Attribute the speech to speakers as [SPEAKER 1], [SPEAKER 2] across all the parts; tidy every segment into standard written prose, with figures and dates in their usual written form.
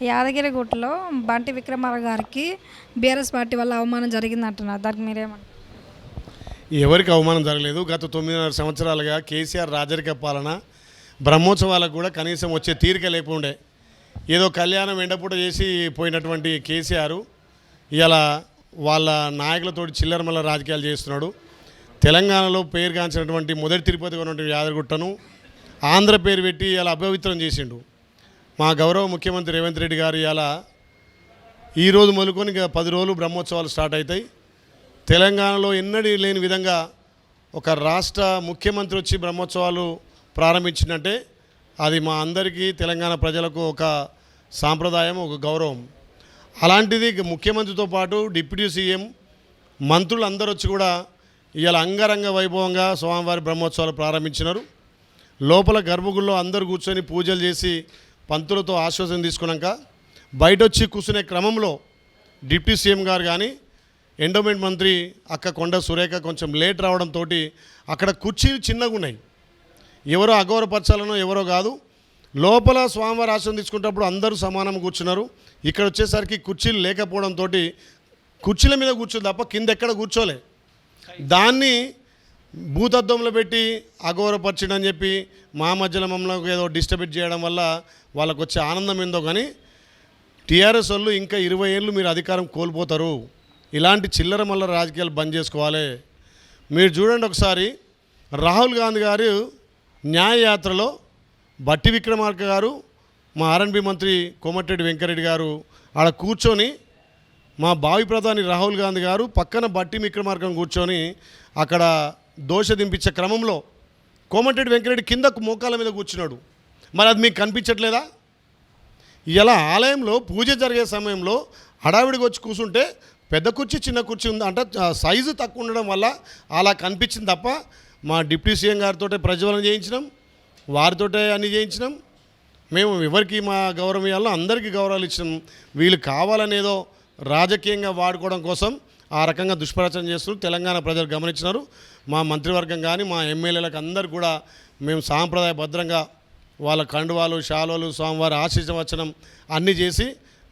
[SPEAKER 1] యాదగిరిగుట్టలో బంటి విక్రమార్క గారికి BRS party వల్ల అవమానం జరిగిందంటున్నారు. దానికి మీరేమంటారు?
[SPEAKER 2] ఎవరికి అవమానం జరగలేదు. గత 9.5 సంవత్సరాలుగా కేసీఆర్ రాజరిక పాలన బ్రహ్మోత్సవాలకు కూడా కనీసం వచ్చే తీరిక లేకుండే ఏదో కళ్యాణం ఎండపూట చేసి పోయినటువంటి కేసీఆర్ ఇలా వాళ్ళ నాయకులతోటి చిల్లరమల్ల రాజకీయాలు చేస్తున్నాడు. తెలంగాణలో పేరుగాంచినటువంటి మొదటి తిరుపతి ఉన్నటువంటి యాదగిరిగుట్టను ఆంధ్ర పేరు పెట్టి ఇలా అపవిత్రం చేసిండు. మా గౌరవ ముఖ్యమంత్రి రేవంత్ రెడ్డి గారు ఇలా ఈరోజు మొదలుకొని ఇక 10 రోజులు బ్రహ్మోత్సవాలు స్టార్ట్ అవుతాయి. తెలంగాణలో ఎన్నడూ లేని విధంగా ఒక రాష్ట్ర ముఖ్యమంత్రి వచ్చి బ్రహ్మోత్సవాలు ప్రారంభించినట్టే అది మా అందరికీ తెలంగాణ ప్రజలకు ఒక సాంప్రదాయం, ఒక గౌరవం. అలాంటిది ముఖ్యమంత్రితో పాటు డిప్యూటీ సీఎం మంత్రులు అందరూ వచ్చి కూడా ఇవాళ అంగరంగ వైభవంగా స్వామివారి బ్రహ్మోత్సవాలు ప్రారంభించినారు. లోపల గర్భగుడిలో అందరూ కూర్చొని పూజలు చేసి పంతులతో ఆశ్వాసం తీసుకున్నాక బయట వచ్చి కూర్చునే క్రమంలో డిప్యూటీ సీఎం గారు కానీ ఎండోమెంట్ మంత్రి అక్క కొండ సురేఖ కొంచెం లేట్ రావడంతో అక్కడ కుర్చీలు చిన్నగా ఉన్నాయి. ఎవరో అగౌరవపరచాలనో ఎవరో కాదు. లోపల స్వామివారి ఆశ్రమం తీసుకునేటప్పుడు అందరూ సమానంగా కూర్చున్నారు. ఇక్కడ వచ్చేసరికి కుర్చీలు లేకపోవడంతో కుర్చీల మీద కూర్చోదు తప్ప కింద ఎక్కడ కూర్చోలే. దాన్ని భూతత్వంలో పెట్టి అగౌరవపరచడం చెప్పి మా మధ్యలో మమ్మల్ని ఏదో డిస్టర్బ్ చేయడం వల్ల వాళ్ళకు వచ్చే ఆనందం ఏందో కానీ టీఆర్ఎస్ వాళ్ళు ఇంకా 20 ఏళ్ళు మీరు అధికారం కోల్పోతారు. ఇలాంటి చిల్లర మల్ల రాజకీయాలు బంద్ చేసుకోవాలి. మీరు చూడండి ఒకసారి రాహుల్ గాంధీ గారు న్యాయయాత్రలో బట్టి విక్రమార్క గారు మా ఆర్ఎన్బి మంత్రి కోమటిరెడ్డి వెంకరెడ్డి గారు ఆడ కూర్చొని మా భావి ప్రధాని రాహుల్ గాంధీ గారు పక్కన బట్టి విక్రమార్కం కూర్చొని అక్కడ దోష దింపించే క్రమంలో కోమటిరెడ్డి వెంకరెడ్డి కిందకు మోకాల మీద కూర్చున్నాడు. మరి అది మీకు కనిపించట్లేదా? ఇలా ఆలయంలో పూజ జరిగే సమయంలో హడావిడికి వచ్చి కూర్చుంటే పెద్ద కుర్చీ చిన్న కుర్చీ ఉంది అంటే సైజు తక్కువ ఉండడం వల్ల అలా కనిపించింది తప్ప మా డిప్యూటీ సీఎం గారితో ప్రజ్వలన చేయించినాం, వారితోటే అన్ని చేయించినాం. మేము ఎవరికి మా గౌరవం ఇవ్వాలో అందరికీ గౌరవాలు ఇచ్చినాం. వీళ్ళు కావాలనేదో రాజకీయంగా వాడుకోవడం కోసం ఆ రకంగా దుష్ప్రచారం చేస్తున్నారు. తెలంగాణ ప్రజలు గమనించినారు. మా మంత్రివర్గం కానీ మా ఎమ్మెల్యేలకు అందరు కూడా మేము సాంప్రదాయ భద్రంగా వాళ్ళ కండువాలు శాలువలు స్వామివారి ఆశీర్వచనం అన్నీ చేసి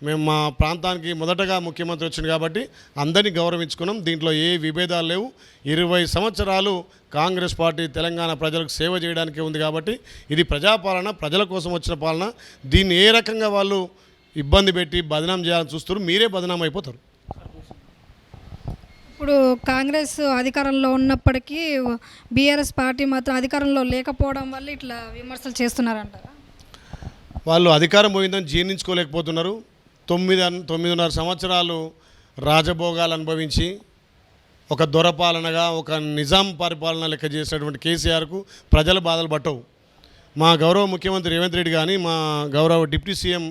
[SPEAKER 2] మేము మా ప్రాంతానికి మొదటగా ముఖ్యమంత్రి వచ్చింది కాబట్టి అందరినీ గౌరవించుకున్నాం. దీంట్లో ఏ విభేదాలు లేవు. 20 సంవత్సరాలు కాంగ్రెస్ పార్టీ తెలంగాణ ప్రజలకు సేవ చేయడానికే ఉంది కాబట్టి ఇది ప్రజాపాలన, ప్రజల కోసం వచ్చిన పాలన. దీన్ని ఏ రకంగా వాళ్ళు ఇబ్బంది పెట్టి బదనాం చేయాలని చూస్తారు, మీరే బదనాం అయిపోతారు.
[SPEAKER 1] ఇప్పుడు కాంగ్రెస్ అధికారంలో ఉన్నప్పటికీ బీఆర్ఎస్ పార్టీ మాత్రం అధికారంలో లేకపోవడం వల్ల ఇట్లా విమర్శలు చేస్తున్నారంటారా?
[SPEAKER 2] వాళ్ళు అధికారం పోయిందని జీర్ణించుకోలేకపోతున్నారు. 9.5 సంవత్సరాలు రాజభోగాలు అనుభవించి ఒక దొరపాలనగా ఒక నిజాం పరిపాలన లెక్క చేసినటువంటి కేసీఆర్కు ప్రజల బాధలు పట్టవు. మా గౌరవ ముఖ్యమంత్రి రేవంత్ రెడ్డి కానీ మా గౌరవ డిప్యూటీ సీఎం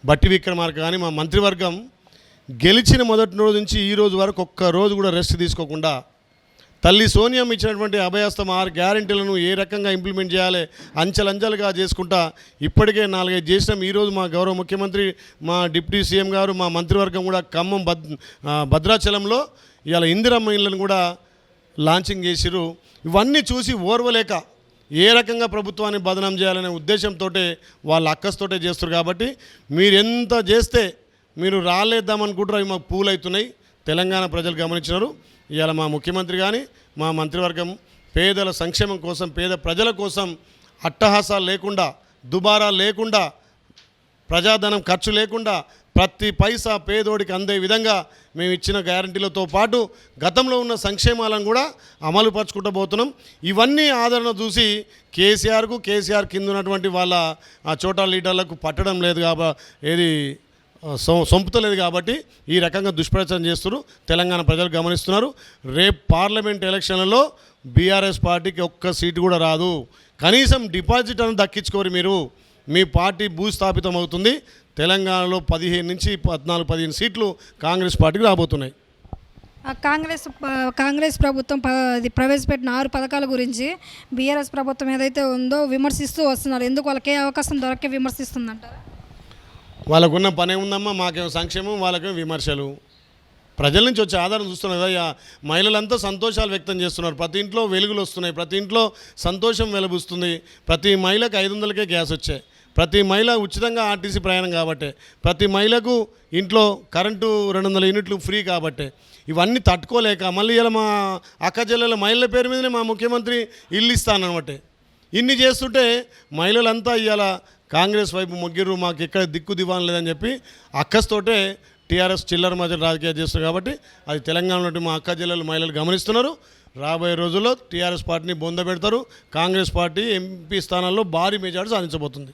[SPEAKER 2] బట్టి విక్రమార్క కానీ మా మంత్రివర్గం గెలిచిన మొదటి రోజు నుంచి ఈ రోజు వరకు ఒక్క రోజు కూడా రెస్ట్ తీసుకోకుండా తల్లి సోనియా ఇచ్చినటువంటి అభయస్థం 6 గ్యారెంటీలను ఏ రకంగా ఇంప్లిమెంట్ చేయాలి అంచెలంచెలుగా చేసుకుంటా ఇప్పటికే 4-5 చేసినాం. ఈరోజు మా గౌరవ ముఖ్యమంత్రి మా డిప్యూటీ సీఎం గారు మా మంత్రివర్గం కూడా ఖమ్మం భద్రాచలంలో ఇవాళ ఇందిరమ్మ ఇళ్ళను కూడా లాంచింగ్ చేసిరు. ఇవన్నీ చూసి ఓర్వలేక ఏ రకంగా ప్రభుత్వాన్ని బదనాం చేయాలనే ఉద్దేశంతో వాళ్ళ అక్కస్తోటే చేస్తారు. కాబట్టి మీరు ఎంత చేస్తే మీరు రాలేద్దామనుకుంటారు అవి మాకు పూలు అవుతున్నాయి. తెలంగాణ ప్రజలు గమనించినారు. ఇవాళ మా ముఖ్యమంత్రి కానీ మా మంత్రివర్గం పేదల సంక్షేమం కోసం పేద ప్రజల కోసం అట్టహాసాలు లేకుండా దుబారా లేకుండా ప్రజాధనం ఖర్చు లేకుండా ప్రతి పైసా పేదోడికి అందే విధంగా మేము ఇచ్చిన గ్యారంటీలతో పాటు గతంలో ఉన్న సంక్షేమాలను కూడా అమలు పరుచుకుంటూ పోతున్నాం. ఇవన్నీ ఆదరణ చూసి కేసీఆర్ కింద ఉన్నటువంటి వాళ్ళ ఆ చోటా లీడర్లకు పట్టడం లేదు కాబట్టి ఏది సొంపుతలేదు కాబట్టి ఈ రకంగా దుష్ప్రచారం చేస్తున్నారు. తెలంగాణ ప్రజలు గమనిస్తున్నారు. రేపు పార్లమెంట్ ఎలక్షన్లలో బీఆర్ఎస్ పార్టీకి ఒక్క సీటు కూడా రాదు. కనీసం డిపాజిట్ అని దక్కించుకోరు. మీరు మీ పార్టీ భూస్థాపితం అవుతుంది. తెలంగాణలో 15 నుంచి 14-15 సీట్లు కాంగ్రెస్ పార్టీకి రాబోతున్నాయి.
[SPEAKER 1] కాంగ్రెస్ ప్రభుత్వం ప్రవేశపెట్టిన 6 పథకాల గురించి బీఆర్ఎస్ ప్రభుత్వం ఏదైతే ఉందో విమర్శిస్తూ వస్తున్నారు. ఎందుకు వాళ్ళకే అవకాశం దొరకే విమర్శిస్తుందంటారా?
[SPEAKER 2] వాళ్ళకున్న పనే ఉందమ్మా, మాకేమో సంక్షేమం, వాళ్ళకేమో విమర్శలు. ప్రజల నుంచి వచ్చే ఆధారం చూస్తున్నాం కదా. మహిళలంతా సంతోషాలు వ్యక్తం చేస్తున్నారు. ప్రతి ఇంట్లో వెలుగులు వస్తున్నాయి, ప్రతి ఇంట్లో సంతోషం వెలుబుస్తుంది. ప్రతి మహిళకు 500కే గ్యాస్ వచ్చాయి. ప్రతి మహిళ ఉచితంగా ఆర్టీసీ ప్రయాణం కాబట్టే, ప్రతి మహిళకు ఇంట్లో కరెంటు 200 యూనిట్లు ఫ్రీ కాబట్టే, ఇవన్నీ తట్టుకోలేక మళ్ళీ ఇలా మా అక్క చెల్లెల మహిళల పేరు మీదనే మా ముఖ్యమంత్రి ఇల్లు ఇస్తానన్నమాట. ఇన్ని చేస్తుంటే మహిళలంతా ఇవాళ కాంగ్రెస్ వైపు మొగ్గిర్రు, మాకు ఎక్కడ దిక్కు దివాన్ లేదని చెప్పి అక్కస్తోటే టీఆర్ఎస్ చిల్లర మధ్య రాజకీయాలు చేస్తారు. కాబట్టి అది తెలంగాణలో మా అక్క జిల్లాల మహిళలు గమనిస్తున్నారు. రాబోయే రోజుల్లో టీఆర్ఎస్ పార్టీని బొంద పెడతారు. కాంగ్రెస్ పార్టీ ఎంపీ స్థానాల్లో భారీ మెజార్టీ సాధించబోతుంది.